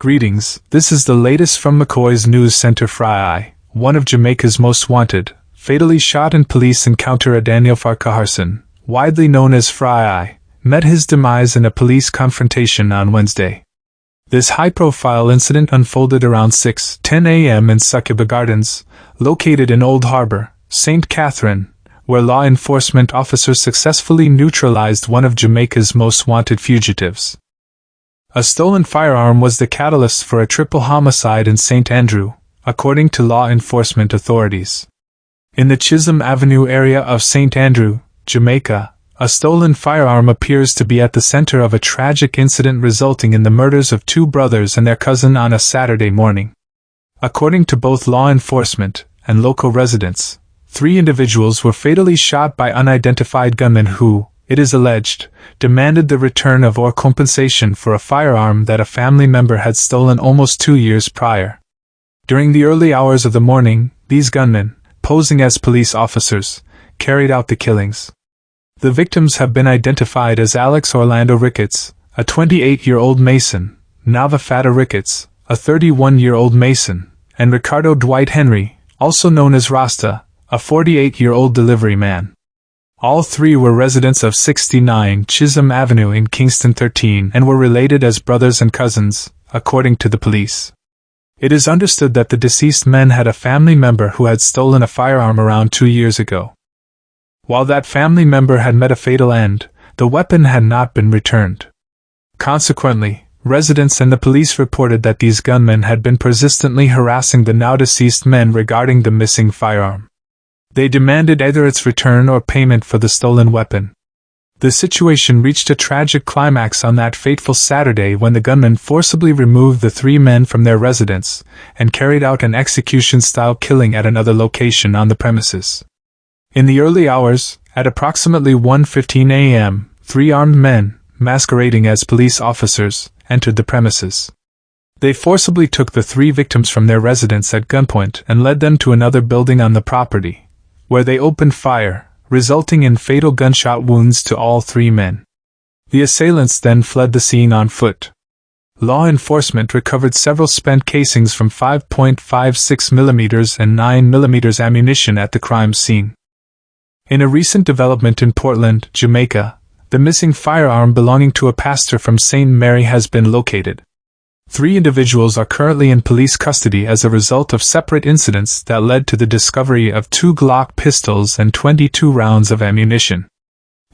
Greetings, this is the latest from McCoy's News Center. Firearm, one of Jamaica's most wanted, fatally shot in police encounter. Daniel Farquharson, widely known as Firearm, met his demise in a police confrontation on Wednesday. This high-profile incident unfolded around 6:10 a.m. in Succuba Gardens, located in Old Harbor, St. Catherine, where law enforcement officers successfully neutralized one of Jamaica's most wanted fugitives. A stolen firearm was the catalyst for a triple homicide in St. Andrew, according to law enforcement authorities. In the Chisholm Avenue area of St. Andrew, Jamaica, a stolen firearm appears to be at the center of a tragic incident resulting in the murders of two brothers and their cousin on a Saturday morning. According to both law enforcement and local residents, 3 individuals were fatally shot by unidentified gunmen who, it is alleged, demanded the return of or compensation for a firearm that a family member had stolen almost 2 years prior. During the early hours of the morning, these gunmen, posing as police officers, carried out the killings. The victims have been identified as Alex Orlando Ricketts, a 28-year-old Mason, Nava Fata Ricketts, a 31-year-old Mason, and Ricardo Dwight Henry, also known as Rasta, a 48-year-old delivery man. All 3 were residents of 69 Chisholm Avenue in Kingston 13 and were related as brothers and cousins, according to the police. It is understood that the deceased men had a family member who had stolen a firearm around 2 years ago. While that family member had met a fatal end, the weapon had not been returned. Consequently, residents and the police reported that these gunmen had been persistently harassing the now-deceased men regarding the missing firearm. They demanded either its return or payment for the stolen weapon. The situation reached a tragic climax on that fateful Saturday when the gunmen forcibly removed the 3 men from their residence and carried out an execution-style killing at another location on the premises. In the early hours, at approximately 1:15 a.m., 3 armed men, masquerading as police officers, entered the premises. They forcibly took the 3 victims from their residence at gunpoint and led them to another building on the property, where they opened fire, resulting in fatal gunshot wounds to all 3 men. The assailants then fled the scene on foot. Law enforcement recovered several spent casings from 5.56 mm and 9 mm ammunition at the crime scene. In a recent development in Portland, Jamaica, the missing firearm belonging to a pastor from St. Mary has been located. 3 individuals are currently in police custody as a result of separate incidents that led to the discovery of 2 Glock pistols and 22 rounds of ammunition.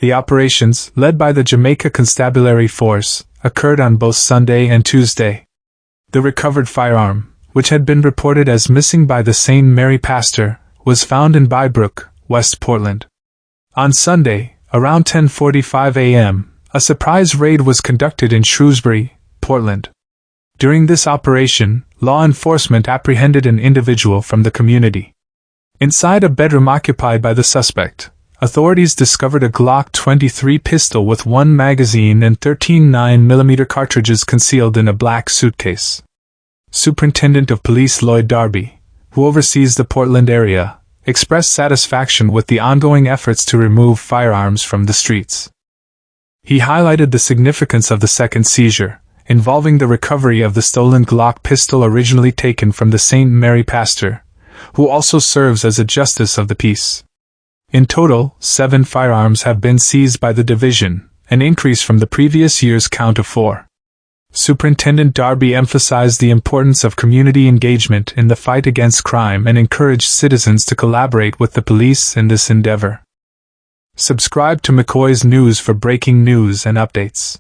The operations, led by the Jamaica Constabulary Force, occurred on both Sunday and Tuesday. The recovered firearm, which had been reported as missing by the St. Mary pastor, was found in Bybrook, West Portland. On Sunday, around 10:45 a.m., a surprise raid was conducted in Shrewsbury, Portland. During this operation, law enforcement apprehended an individual from the community. Inside a bedroom occupied by the suspect, authorities discovered a Glock 23 pistol with 1 magazine and 13 9mm cartridges concealed in a black suitcase. Superintendent of Police Lloyd Darby, who oversees the Portland area, expressed satisfaction with the ongoing efforts to remove firearms from the streets. He highlighted the significance of the second seizure, involving the recovery of the stolen Glock pistol originally taken from the St. Mary pastor, who also serves as a justice of the peace. In total, 7 firearms have been seized by the division, an increase from the previous year's count of 4. Superintendent Darby emphasized the importance of community engagement in the fight against crime and encouraged citizens to collaborate with the police in this endeavor. Subscribe to McCoy's News for breaking news and updates.